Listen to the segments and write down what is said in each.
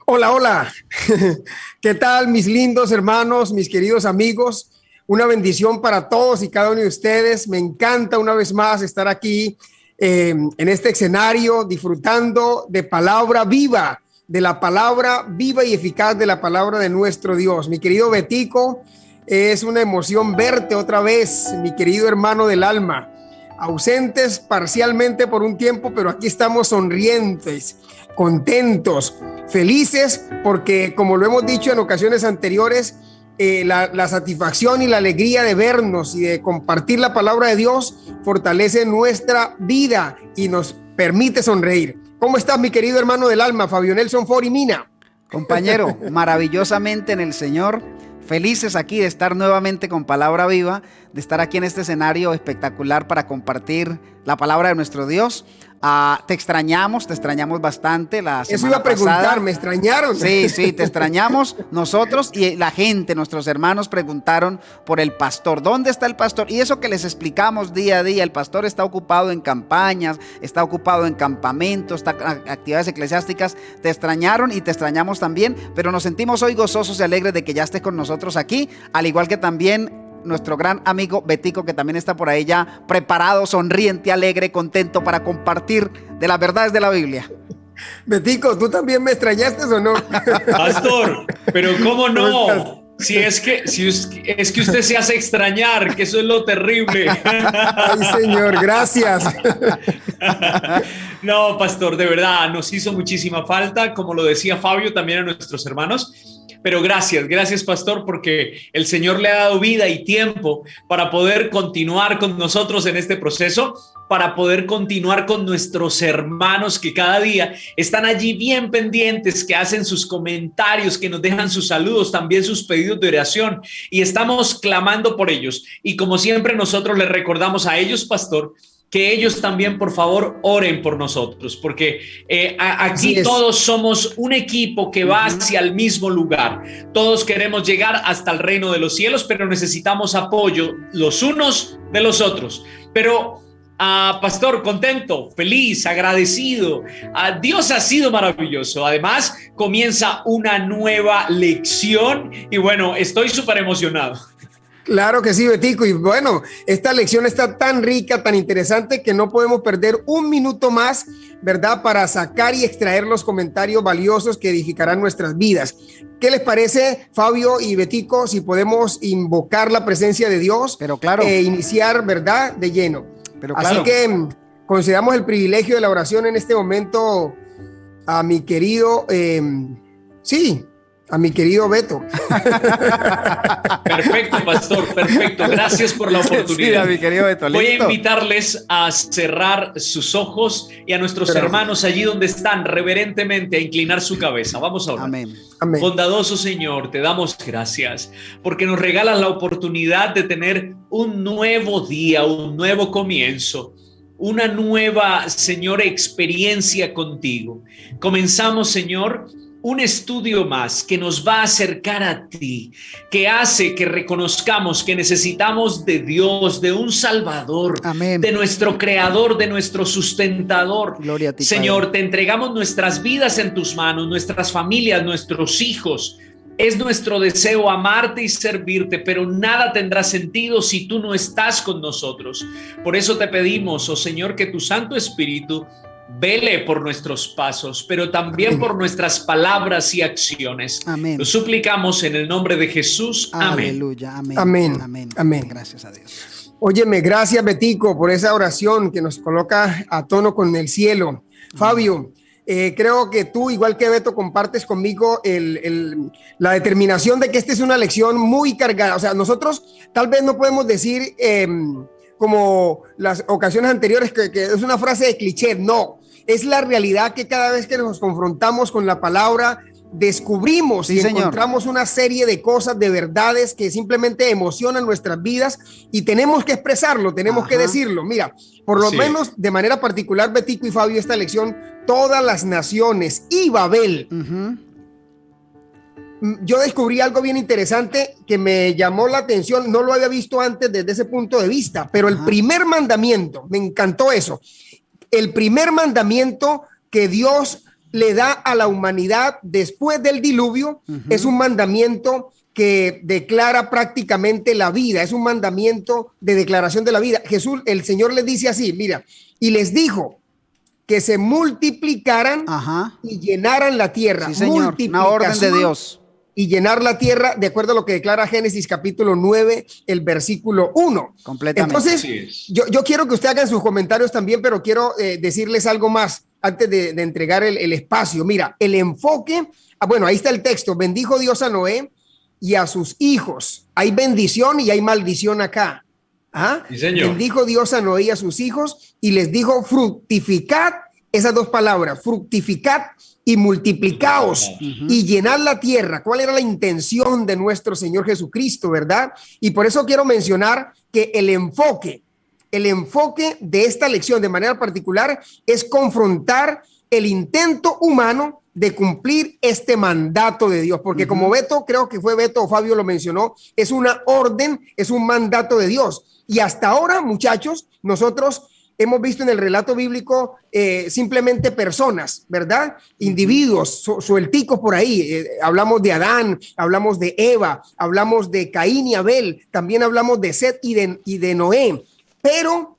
Hola, hola. ¿Qué tal, mis lindos hermanos, mis queridos amigos? Una bendición para todos y cada uno de ustedes. Me encanta una vez más estar aquí en este escenario disfrutando de palabra viva, de la palabra viva y eficaz de la palabra de nuestro Dios. Mi querido Betico, es una emoción verte otra vez, mi querido hermano del alma. Ausentes parcialmente por un tiempo, pero aquí estamos sonrientes, contentos, felices, porque como lo hemos dicho en ocasiones anteriores, la satisfacción y la alegría de vernos y de compartir la palabra de Dios fortalece nuestra vida y nos permite sonreír. ¿Cómo estás, mi querido hermano del alma, Fabio Nelson Fori Mina? Compañero, maravillosamente en el Señor, felices aquí de estar nuevamente con Palabra Viva, de estar aquí en este escenario espectacular para compartir la palabra de nuestro Dios. Te extrañamos bastante la semana Eso iba a preguntar, pasada. ¿Me extrañaron? Sí, te extrañamos nosotros y la gente, nuestros hermanos preguntaron por el pastor. ¿Dónde está el pastor? Y eso que les explicamos día a día, el pastor está ocupado en campañas, está ocupado en campamentos, está en actividades eclesiásticas. Te extrañaron y te extrañamos también, pero nos sentimos hoy gozosos y alegres de que ya estés con nosotros aquí, al igual que también nuestro gran amigo Betico, que también está por ahí ya preparado, sonriente, alegre, contento para compartir de las verdades de la Biblia. Betico, ¿tú también me extrañaste o no? Pastor, pero ¿cómo no? Si es que usted se hace extrañar, que eso es lo terrible. Ay, Señor, gracias. No, pastor, de verdad, nos hizo muchísima falta, como lo decía Fabio, también a nuestros hermanos. Pero gracias, pastor, porque el Señor le ha dado vida y tiempo para poder continuar con nosotros en este proceso, para poder continuar con nuestros hermanos que cada día están allí bien pendientes, que hacen sus comentarios, que nos dejan sus saludos, también sus pedidos de oración, y estamos clamando por ellos. Y como siempre nosotros les recordamos a ellos, pastor, que ellos también, por favor, oren por nosotros, porque aquí todos somos un equipo que va hacia el mismo lugar. Todos queremos llegar hasta el reino de los cielos, pero necesitamos apoyo los unos de los otros. Pero, pastor, contento, feliz, agradecido. Dios ha sido maravilloso. Además, comienza una nueva lección y bueno, estoy súper emocionado. Claro que sí, Betico. Y bueno, esta lección está tan rica, tan interesante, que no podemos perder un minuto más, ¿verdad? Para sacar y extraer los comentarios valiosos que edificarán nuestras vidas. ¿Qué les parece, Fabio y Betico, si podemos invocar la presencia de Dios? Pero claro. E iniciar, ¿verdad? De lleno. Pero claro. Así que consideramos el privilegio de la oración en este momento a mi querido, a mi querido Beto. Perfecto, pastor, perfecto. Gracias por la oportunidad. Sí, mi querido Beto, ¿listo? Voy a invitarles a cerrar sus ojos y a nuestros hermanos allí donde están, reverentemente, a inclinar su cabeza. Vamos a orar. Amén. Amén. Bondadoso Señor, te damos gracias porque nos regalas la oportunidad de tener un nuevo día, un nuevo comienzo. Una nueva, Señor, experiencia contigo. Comenzamos, Señor, un estudio más que nos va a acercar a ti, que hace que reconozcamos que necesitamos de Dios, de un Salvador, Amén, de nuestro Creador, de nuestro sustentador. Gloria a ti, Señor, Padre. te entregamos nuestras vidas en tus manos, nuestras familias, nuestros hijos. Es nuestro deseo amarte y servirte, pero nada tendrá sentido si tú no estás con nosotros. Por eso te pedimos, oh Señor, que tu Santo Espíritu vele por nuestros pasos, pero también por nuestras palabras y acciones. Amén. Lo suplicamos en el nombre de Jesús. Amén. Aleluya. Amén. Amén. Amén. Amén. Gracias a Dios. Óyeme, gracias, Betico, por esa oración que nos coloca a tono con el cielo. Fabio, creo que tú, igual que Beto, compartes conmigo la determinación de que esta es una lección muy cargada. O sea, nosotros tal vez no podemos decir como las ocasiones anteriores que es una frase de cliché. No, es la realidad que cada vez que nos confrontamos con la palabra descubrimos y encontramos una serie de cosas, de verdades que simplemente emocionan nuestras vidas y tenemos que expresarlo, tenemos que decirlo. Mira, por lo menos de manera particular, Betico y Fabio, esta lección, todas las naciones y Babel yo descubrí algo bien interesante que me llamó la atención, no lo había visto antes desde ese punto de vista, pero el primer mandamiento, me encantó eso, el primer mandamiento que Dios le da a la humanidad después del diluvio es un mandamiento que declara prácticamente la vida, es un mandamiento de declaración de la vida. Jesús, el Señor les dice así, mira, y les dijo que se multiplicaran y llenaran la tierra. Sí, Señor, una orden de Dios. Y llenar la tierra, de acuerdo a lo que declara Génesis capítulo 9, el versículo 1. Completamente. Entonces, yo quiero que usted haga sus comentarios también, pero quiero decirles algo más antes de entregar el espacio. Mira, el enfoque, bueno, ahí está el texto, bendijo Dios a Noé y a sus hijos. Hay bendición y hay maldición acá. Sí, señor. Bendijo Dios a Noé y a sus hijos y les dijo fructificad, esas dos palabras, fructificad y multiplicaos y llenad la tierra. ¿Cuál era la intención de nuestro Señor Jesucristo, verdad? Y por eso quiero mencionar que el enfoque de esta lección de manera particular es confrontar el intento humano de cumplir este mandato de Dios, porque como Beto, creo que fue Beto o Fabio lo mencionó, es una orden, es un mandato de Dios. Y hasta ahora, muchachos, nosotros hemos visto en el relato bíblico simplemente personas, ¿verdad? Individuos suelticos por ahí. Hablamos de Adán, hablamos de Eva, hablamos de Caín y Abel, también hablamos de Set y de Noé. Pero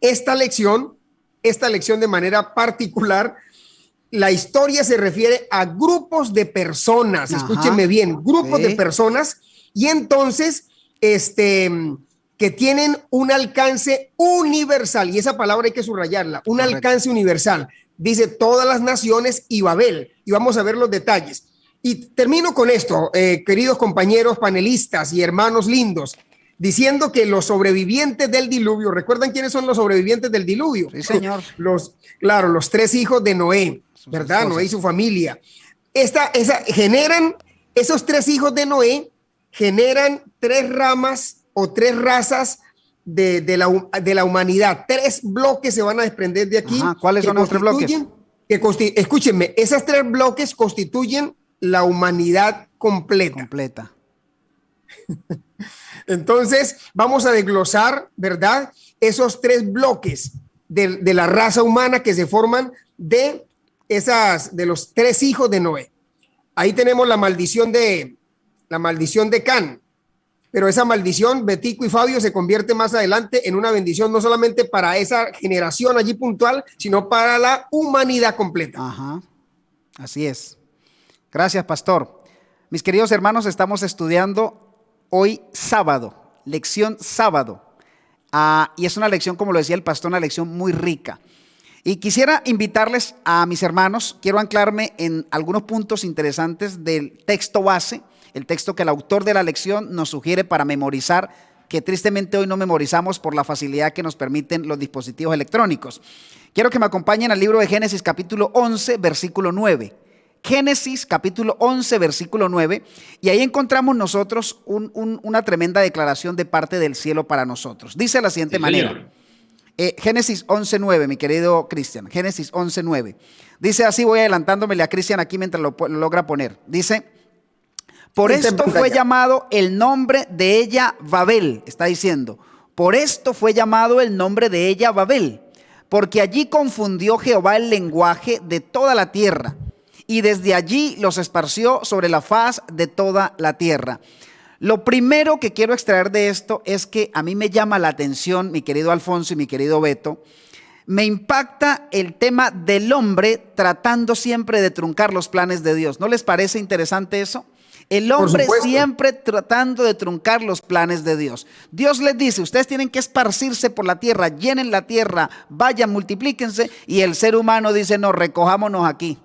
esta lección de manera particular, la historia se refiere a grupos de personas, escúchenme bien, grupos de personas, y entonces, que tienen un alcance universal, y esa palabra hay que subrayarla, un alcance universal, dice todas las naciones y Babel, y vamos a ver los detalles. Y termino con esto, queridos compañeros panelistas y hermanos lindos, diciendo que los sobrevivientes del diluvio, ¿recuerdan quiénes son los sobrevivientes del diluvio? Sí, señor. Los 3 hijos de Noé, ¿verdad? Noé y su familia. Esos 3 hijos de Noé generan 3 ramas o 3 razas de la humanidad. 3 bloques se van a desprender de aquí. ¿Cuáles son los 3 bloques? Escúchenme, esas 3 bloques constituyen la humanidad completa. Entonces, vamos a desglosar, ¿verdad? Esos 3 bloques de la raza humana que se forman de los 3 hijos de Noé. Ahí tenemos la maldición de Can, pero esa maldición, Betico y Fabio, se convierte más adelante en una bendición no solamente para esa generación allí puntual, sino para la humanidad completa. Así es. Gracias, pastor. Mis queridos hermanos, estamos estudiando hoy sábado, lección sábado. Y es una lección, como lo decía el pastor, una lección muy rica. Y quisiera invitarles a mis hermanos, quiero anclarme en algunos puntos interesantes del texto base, el texto que el autor de la lección nos sugiere para memorizar, que tristemente hoy no memorizamos por la facilidad que nos permiten los dispositivos electrónicos. Quiero que me acompañen al libro de Génesis capítulo 11, versículo 9. Génesis capítulo 11, versículo 9, y ahí encontramos nosotros una tremenda declaración de parte del cielo para nosotros. Dice de la siguiente manera. Génesis 11:9, mi querido Cristian. Génesis 11:9. Dice así, voy adelantándomele a Cristian aquí mientras lo logra poner. Dice, por esto fue llamado el nombre de ella Babel. Está diciendo, por esto fue llamado el nombre de ella Babel, porque allí confundió Jehová el lenguaje de toda la tierra, y desde allí los esparció sobre la faz de toda la tierra. Lo primero que quiero extraer de esto es que a mí me llama la atención, mi querido Alfonso y mi querido Beto, me impacta el tema del hombre tratando siempre de truncar los planes de Dios. ¿No les parece interesante eso? El hombre siempre tratando de truncar los planes de Dios. Dios les dice, ustedes tienen que esparcirse por la tierra, llenen la tierra, vayan, multiplíquense, y el ser humano dice, no, recojámonos aquí.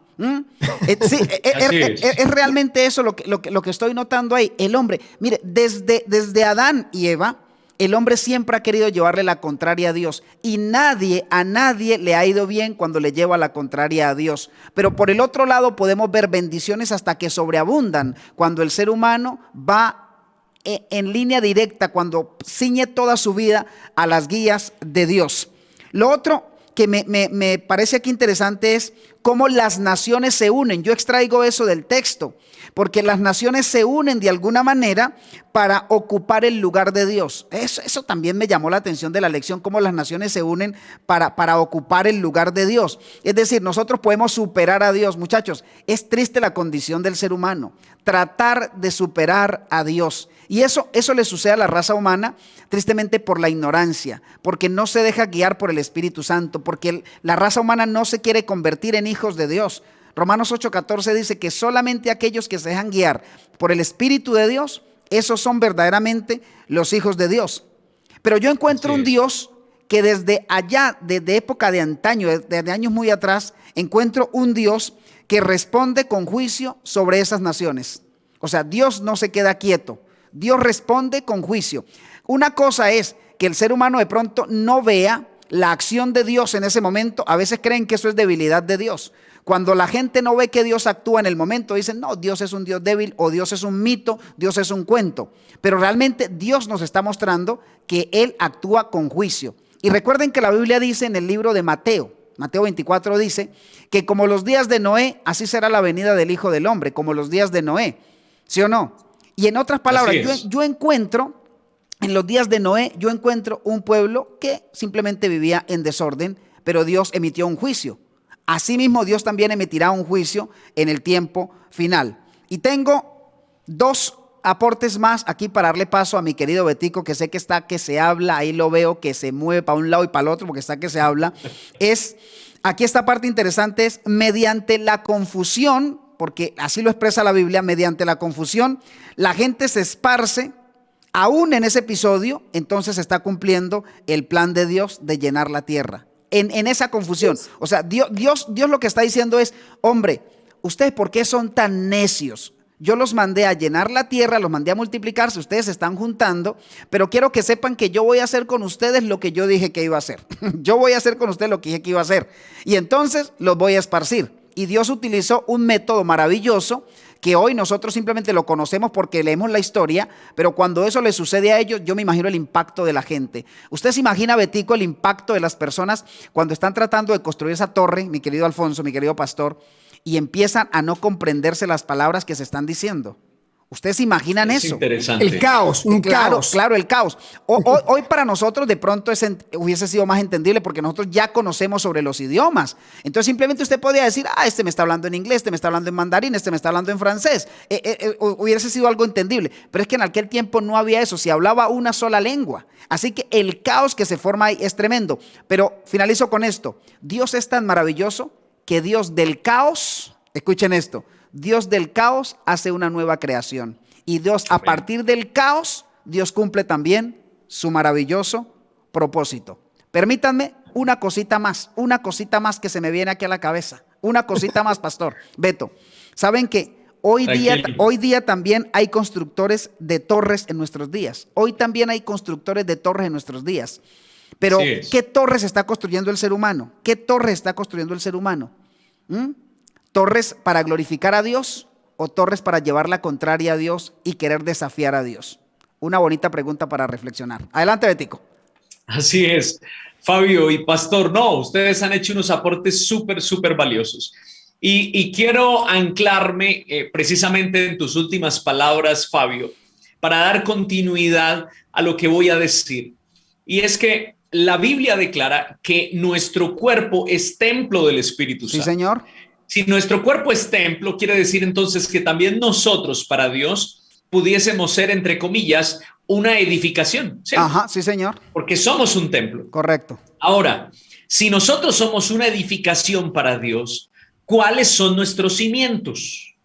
Sí, es realmente eso lo que estoy notando ahí. El hombre, mire, desde Adán y Eva, el hombre siempre ha querido llevarle la contraria a Dios, y a nadie le ha ido bien cuando le lleva la contraria a Dios. Pero por el otro lado podemos ver bendiciones hasta que sobreabundan cuando el ser humano va en línea directa, cuando ciñe toda su vida a las guías de Dios. Lo otro que me parece aquí interesante es cómo las naciones se unen. Yo extraigo eso del texto, porque las naciones se unen de alguna manera para ocupar el lugar de Dios. Eso también me llamó la atención de la lección, cómo las naciones se unen para ocupar el lugar de Dios. Es decir, nosotros podemos superar a Dios. Muchachos, es triste la condición del ser humano, tratar de superar a Dios. Y eso le sucede a la raza humana, tristemente por la ignorancia, porque no se deja guiar por el Espíritu Santo, porque la raza humana no se quiere convertir en hijos de Dios. Romanos 8:14 dice que solamente aquellos que se dejan guiar por el Espíritu de Dios, esos son verdaderamente los hijos de Dios. Pero yo encuentro un Dios que desde allá, desde época de antaño, desde años muy atrás, encuentro un Dios que responde con juicio sobre esas naciones. O sea, Dios no se queda quieto. Dios responde con juicio. Una cosa es que el ser humano de pronto no vea la acción de Dios en ese momento. A veces creen que eso es debilidad de Dios. Cuando la gente no ve que Dios actúa en el momento, dicen, no, Dios es un Dios débil, o Dios es un mito, Dios es un cuento. Pero realmente Dios nos está mostrando que Él actúa con juicio. Y recuerden que la Biblia dice en el libro de Mateo 24 dice que como los días de Noé, así será la venida del Hijo del Hombre, como los días de Noé. ¿Sí o no? Y en otras palabras, yo encuentro, en los días de Noé, yo encuentro un pueblo que simplemente vivía en desorden, pero Dios emitió un juicio. Asimismo, Dios también emitirá un juicio en el tiempo final. Y tengo dos aportes más aquí para darle paso a mi querido Betico, que sé que está que se habla, ahí lo veo que se mueve para un lado y para el otro, porque está que se habla. Aquí esta parte interesante es mediante la confusión, porque así lo expresa la Biblia, mediante la confusión, la gente se esparce. Aún en ese episodio, entonces se está cumpliendo el plan de Dios de llenar la tierra. En esa confusión. O sea, Dios lo que está diciendo es, hombre, ¿ustedes por qué son tan necios? Yo los mandé a llenar la tierra, los mandé a multiplicarse, ustedes se están juntando, pero quiero que sepan que yo voy a hacer con ustedes lo que yo dije que iba a hacer. Yo voy a hacer con ustedes lo que dije que iba a hacer. Y entonces los voy a esparcir. Y Dios utilizó un método maravilloso que hoy nosotros simplemente lo conocemos porque leemos la historia, pero cuando eso le sucede a ellos, yo me imagino el impacto de la gente. Usted se imagina, Betico, el impacto de las personas cuando están tratando de construir esa torre, mi querido Alfonso, mi querido pastor, y empiezan a no comprenderse las palabras que se están diciendo. ¿Ustedes se imaginan eso? Interesante. El caos, un caos. Claro, el caos. Hoy para nosotros de pronto hubiese sido más entendible porque nosotros ya conocemos sobre los idiomas. Entonces simplemente usted podía decir, este me está hablando en inglés, este me está hablando en mandarín, este me está hablando en francés. Hubiese sido algo entendible. Pero es que en aquel tiempo no había eso, se hablaba una sola lengua. Así que el caos que se forma ahí es tremendo. Pero finalizo con esto. Dios es tan maravilloso que Dios del caos, escuchen esto, Dios del caos hace una nueva creación. Y Dios, a partir del caos, Dios cumple también su maravilloso propósito. Permítanme una cosita más que se me viene aquí a la cabeza. Una cosita más, pastor Beto. ¿Saben que hoy día también hay constructores de torres en nuestros días? Hoy también hay constructores de torres en nuestros días. Pero, ¿qué torres está construyendo el ser humano? ¿Qué torres está construyendo el ser humano? ¿Torres para glorificar a Dios o torres para llevar la contraria a Dios y querer desafiar a Dios? Una bonita pregunta para reflexionar. Adelante, Betico. Así es, Fabio y Pastor. No, ustedes han hecho unos aportes súper valiosos. Y quiero anclarme precisamente en tus últimas palabras, Fabio, para dar continuidad a lo que voy a decir. Y es que la Biblia declara que nuestro cuerpo es templo del Espíritu Santo. Sí, Señor. Si nuestro cuerpo es templo, quiere decir entonces que también nosotros para Dios pudiésemos ser, entre comillas, una edificación. ¿Sí? Ajá, sí, Señor. Porque somos un templo. Correcto. Ahora, si nosotros somos una edificación para Dios, ¿cuáles son nuestros cimientos?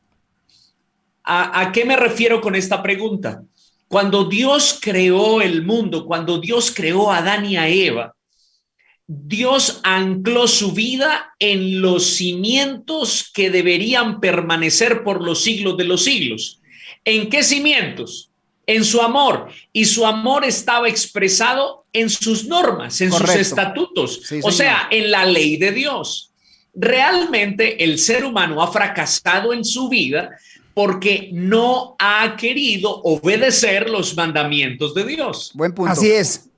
¿A qué me refiero con esta pregunta? Cuando Dios creó el mundo, cuando Dios creó a Adán y a Eva, Dios ancló su vida en los cimientos que deberían permanecer por los siglos de los siglos. ¿En qué cimientos? En su amor. Y su amor estaba expresado en sus normas, en sus estatutos, sí, o sea, en la ley de Dios. Realmente el ser humano ha fracasado en su vida porque no ha querido obedecer los mandamientos de Dios. Buen punto. Así es.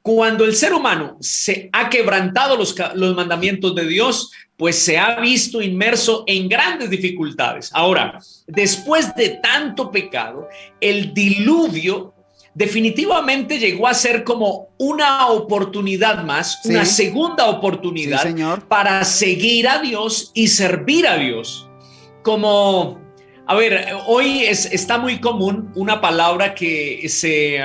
Cuando el ser humano se ha quebrantado los mandamientos de Dios, pues se ha visto inmerso en grandes dificultades. Ahora, después de tanto pecado, el diluvio definitivamente llegó a ser como una oportunidad más, Sí. una segunda oportunidad, Sí, señor. para seguir a Dios y servir a Dios. Como, a ver, hoy está muy común una palabra que se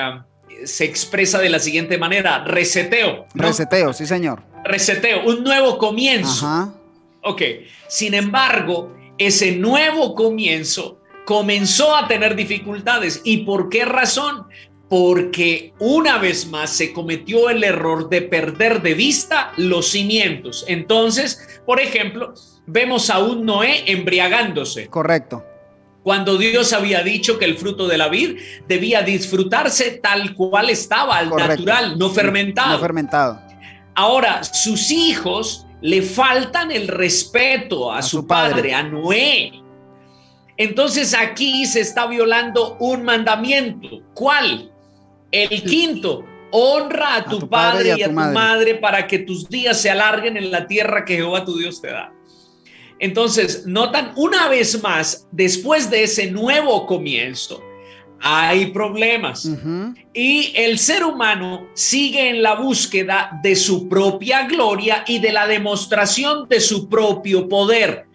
expresa de la siguiente manera: reseteo, ¿no? Reseteo, sí, señor. Reseteo, un nuevo comienzo. Ajá. Ok, sin embargo, ese nuevo comienzo comenzó a tener dificultades. ¿Y por qué razón? Porque una vez más se cometió el error de perder de vista los cimientos. Entonces, por ejemplo, vemos a un Noé embriagándose, Correcto. cuando Dios había dicho que el fruto de la vid debía disfrutarse tal cual estaba, al Correcto. natural, no fermentado. No fermentado. Ahora, sus hijos le faltan el respeto a su padre, a Noé. Entonces aquí se está violando un mandamiento. ¿Cuál? El quinto: honra a tu padre y a tu madre para que tus días se alarguen en la tierra que Jehová tu Dios te da. Entonces, notan una vez más, después de ese nuevo comienzo, hay problemas. Y el ser humano sigue en la búsqueda de su propia gloria y de la demostración de su propio poder,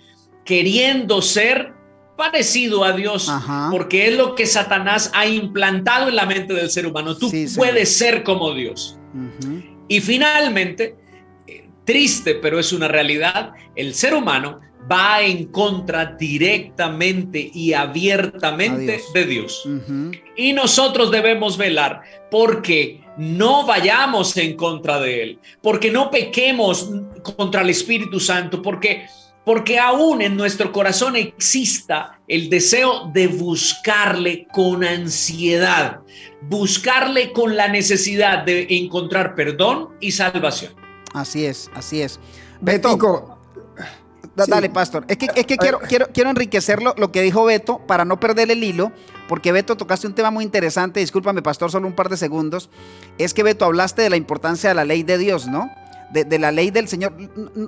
queriendo ser parecido a Dios. Ajá. Porque es lo que Satanás ha implantado en la mente del ser humano. Tú puedes ser como Dios. Y finalmente, triste, pero es una realidad, el ser humano va en contra directamente y abiertamente de Dios. Y nosotros debemos velar porque no vayamos en contra de Él, porque no pequemos contra el Espíritu Santo, porque aún en nuestro corazón exista el deseo de buscarle con ansiedad, buscarle con la necesidad de encontrar perdón y salvación. Así es, así es. Beto, dale, pastor. Es que quiero enriquecer lo que dijo Beto para no perder el hilo, porque Beto tocaste un tema muy interesante. Discúlpame, pastor, solo un par de segundos. Es que, Beto, hablaste de la importancia de la ley de Dios, ¿no? De la ley del Señor.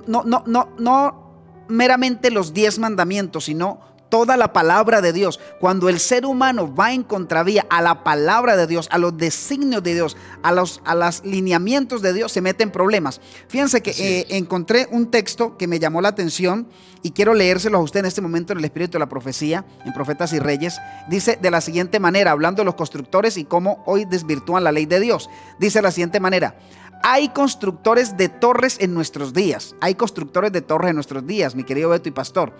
No meramente los 10 mandamientos, sino toda la palabra de Dios. Cuando el ser humano va en contravía a la palabra de Dios, a los designios de Dios, a los lineamientos de Dios, se meten problemas. Fíjense que encontré un texto que me llamó la atención y quiero leérselo a usted en este momento en el Espíritu de la Profecía, en Profetas y Reyes. Dice de la siguiente manera, hablando de los constructores y cómo hoy desvirtúan la ley de Dios. Dice de la siguiente manera: hay constructores de torres en nuestros días. Hay constructores de torres en nuestros días, mi querido Beto y pastor.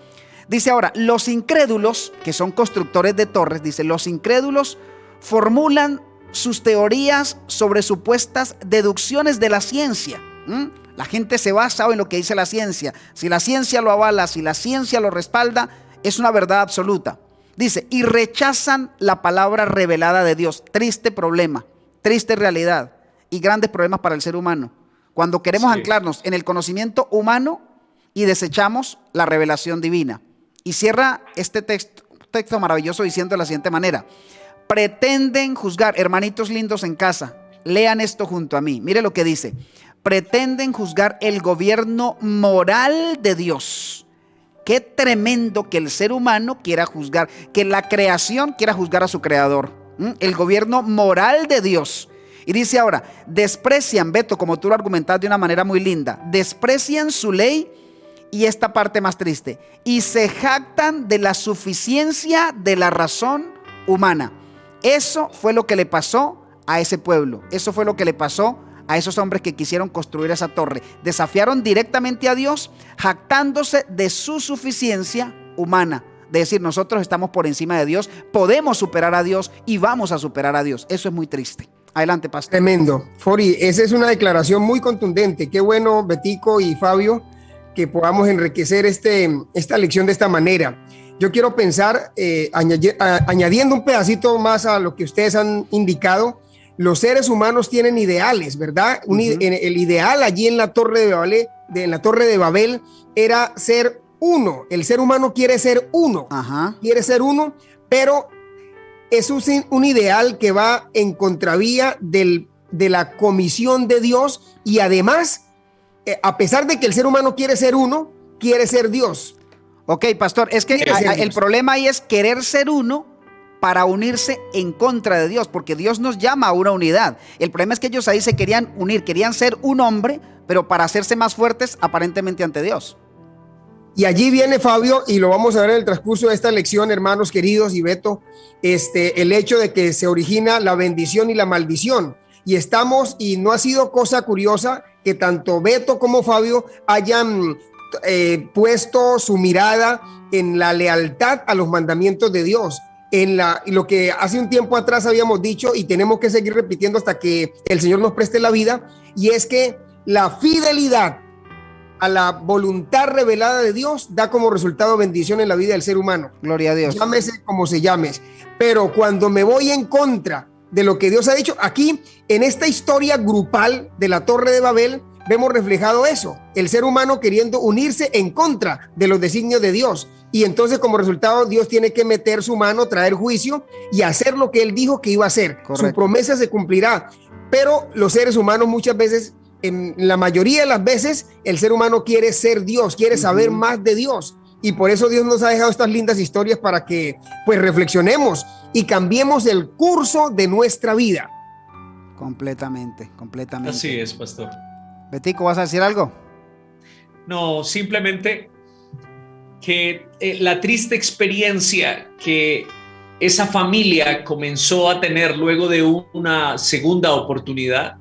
Dice ahora, los incrédulos, que son constructores de torres, dice, los incrédulos formulan sus teorías sobre supuestas deducciones de la ciencia. La gente se basa en lo que dice la ciencia. Si la ciencia lo avala, si la ciencia lo respalda, es una verdad absoluta. Dice, y rechazan la palabra revelada de Dios. Triste problema, triste realidad y grandes problemas para el ser humano. Cuando queremos anclarnos en el conocimiento humano y desechamos la revelación divina. Y cierra este texto maravilloso diciendo de la siguiente manera: pretenden juzgar, hermanitos lindos en casa, lean esto junto a mí. Mire lo que dice: pretenden juzgar el gobierno moral de Dios. Qué tremendo que el ser humano quiera juzgar, que la creación quiera juzgar a su creador. El gobierno moral de Dios. Y dice ahora, desprecian, Beto, como tú lo argumentas de una manera muy linda, desprecian su ley. Y esta parte más triste, y se jactan de la suficiencia de la razón humana. Eso fue lo que le pasó a ese pueblo. Eso fue lo que le pasó a esos hombres que quisieron construir esa torre. Desafiaron directamente a Dios, jactándose de su suficiencia humana. De decir, nosotros estamos por encima de Dios, podemos superar a Dios y vamos a superar a Dios. Eso es muy triste. Adelante, pastor. Tremendo. Fori, esa es una declaración muy contundente. Qué bueno, Betico y Fabio, que podamos enriquecer esta lección de esta manera. Yo quiero pensar, añadiendo un pedacito más a lo que ustedes han indicado, los seres humanos tienen ideales, ¿verdad? El ideal allí en la Torre de Babel era ser uno. El ser humano quiere ser uno. Quiere ser uno, pero es un ideal que va en contravía del de la comisión de Dios y además, a pesar de que el ser humano quiere ser uno, quiere ser Dios. Ok, pastor, es que el problema ahí es querer ser uno para unirse en contra de Dios, porque Dios nos llama a una unidad. El problema es que ellos ahí se querían unir, querían ser un hombre, pero para hacerse más fuertes aparentemente ante Dios. Y allí viene, Fabio, y lo vamos a ver en el transcurso de esta lección, hermanos queridos y Beto, el hecho de que se origina la bendición y la maldición. Y no ha sido cosa curiosa que tanto Beto como Fabio hayan puesto su mirada en la lealtad a los mandamientos de Dios, lo que hace un tiempo atrás habíamos dicho y tenemos que seguir repitiendo hasta que el Señor nos preste la vida, y es que la fidelidad a la voluntad revelada de Dios da como resultado bendición en la vida del ser humano. Gloria a Dios. Llámese como se llame. Pero cuando me voy en contra de lo que Dios ha dicho, aquí en esta historia grupal de la Torre de Babel, vemos reflejado eso, el ser humano queriendo unirse en contra de los designios de Dios. Y entonces como resultado Dios tiene que meter su mano, traer juicio y hacer lo que él dijo que iba a hacer. Correcto. Su promesa se cumplirá. Pero los seres humanos muchas veces, en la mayoría de las veces, el ser humano quiere ser Dios, quiere saber más de Dios. Y por eso Dios nos ha dejado estas lindas historias para que pues reflexionemos y cambiemos el curso de nuestra vida. Completamente. Así es, pastor. Betico, ¿vas a decir algo? No, simplemente que la triste experiencia que esa familia comenzó a tener luego de una segunda oportunidad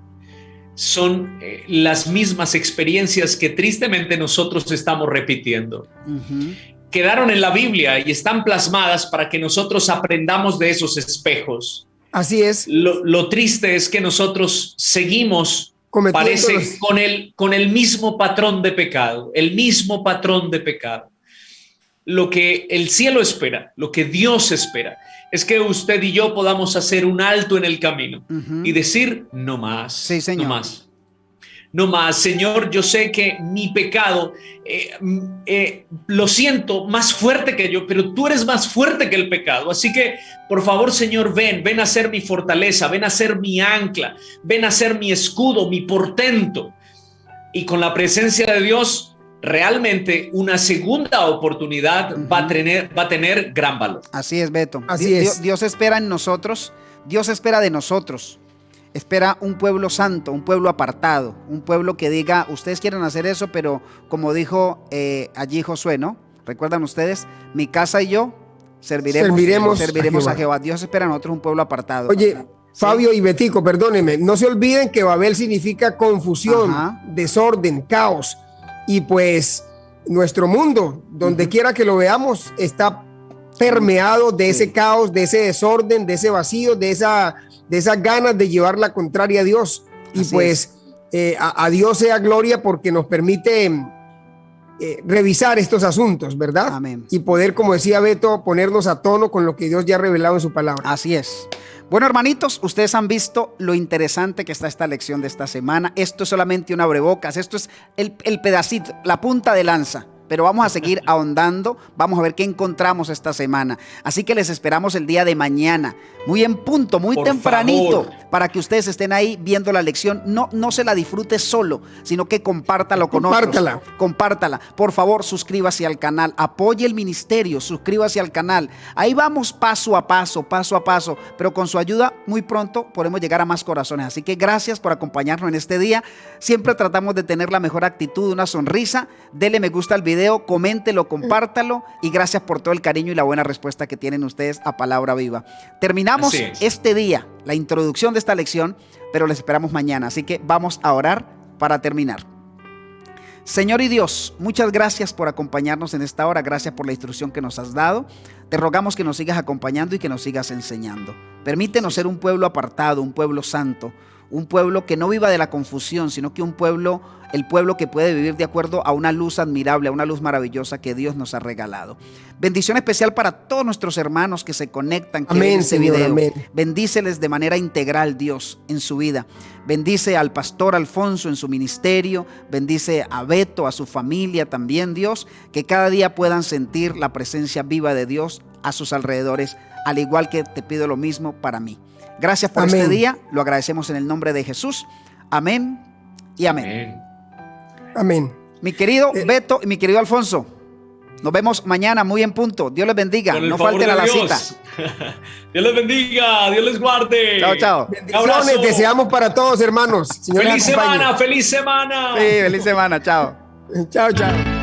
son las mismas experiencias que tristemente nosotros estamos repitiendo. Quedaron en la Biblia y están plasmadas para que nosotros aprendamos de esos espejos. Así es. Lo triste es que nosotros seguimos, parece, con el mismo patrón de pecado, Lo que el cielo espera, lo que Dios espera, es que usted y yo podamos hacer un alto en el camino y decir, no más, sí, Señor. No más, Señor, yo sé que mi pecado, lo siento más fuerte que yo, pero tú eres más fuerte que el pecado. Así que, por favor, Señor, ven a ser mi fortaleza, ven a ser mi ancla, ven a ser mi escudo, mi portento. Y con la presencia de Dios, realmente una segunda oportunidad va a tener gran valor. Así es, Beto. Así es. Dios espera en nosotros, Dios espera de nosotros. Espera un pueblo santo, un pueblo apartado, un pueblo que diga, ustedes quieren hacer eso, pero como dijo allí Josué, ¿no? ¿Recuerdan ustedes? Mi casa y yo serviremos a Jehová. Dios espera a nosotros un pueblo apartado. Oye, Fabio y Betico, perdónenme, no se olviden que Babel significa confusión, desorden, caos. Y pues nuestro mundo, donde quiera que lo veamos, está permeado de ese caos, de ese desorden, de ese vacío, de esas ganas de llevar la contraria a Dios. Y así pues a Dios sea gloria porque nos permite revisar estos asuntos, ¿verdad? Amén. Y poder, como decía Beto, ponernos a tono con lo que Dios ya ha revelado en su palabra. Así es. Bueno, hermanitos, ustedes han visto lo interesante que está esta lección de esta semana. Esto es solamente un abrebocas, esto es el pedacito, la punta de lanza. Pero vamos a seguir ahondando, vamos a ver qué encontramos esta semana. Así que les esperamos el día de mañana, muy en punto, muy tempranito, para que ustedes estén ahí viendo la lección. No se la disfrute solo, sino que compártalo con otros. Compártala. Por favor, suscríbase al canal, apoye el ministerio, suscríbase al canal. Ahí vamos paso a paso, pero con su ayuda muy pronto podemos llegar a más corazones. Así que gracias por acompañarnos en este día. Siempre tratamos de tener la mejor actitud, una sonrisa. Dele me gusta al video, coméntelo, compártalo y gracias por todo el cariño y la buena respuesta que tienen ustedes a Palabra Viva. Terminamos este día, la introducción de esta lección, pero les esperamos mañana, así que vamos a orar para terminar. Señor y Dios, muchas gracias por acompañarnos en esta hora, gracias por la instrucción que nos has dado. Te rogamos que nos sigas acompañando y que nos sigas enseñando. Permítenos ser un pueblo apartado, un pueblo santo, un pueblo que no viva de la confusión, sino que el pueblo que puede vivir de acuerdo a una luz admirable, a una luz maravillosa que Dios nos ha regalado. Bendición especial para todos nuestros hermanos que se conectan, que ven este video. Amén. Bendíceles de manera integral, Dios, en su vida. Bendice al pastor Alfonso en su ministerio, bendice a Beto, a su familia también, Dios, que cada día puedan sentir la presencia viva de Dios a sus alrededores, al igual que te pido lo mismo para mí. Gracias por Amén. este día. Lo agradecemos en el nombre de Jesús. Amén y amén. Amén. Mi querido Beto y mi querido Alfonso, nos vemos mañana muy en punto. Dios les bendiga. Con el No favor falten de a la Dios. cita. Dios les bendiga, Dios les guarde. Chao, chao. Bendiciones Abrazo. deseamos para todos, hermanos. Señor les Feliz acompañe. semana, feliz semana. Sí, feliz semana. Chao. Chao, chao.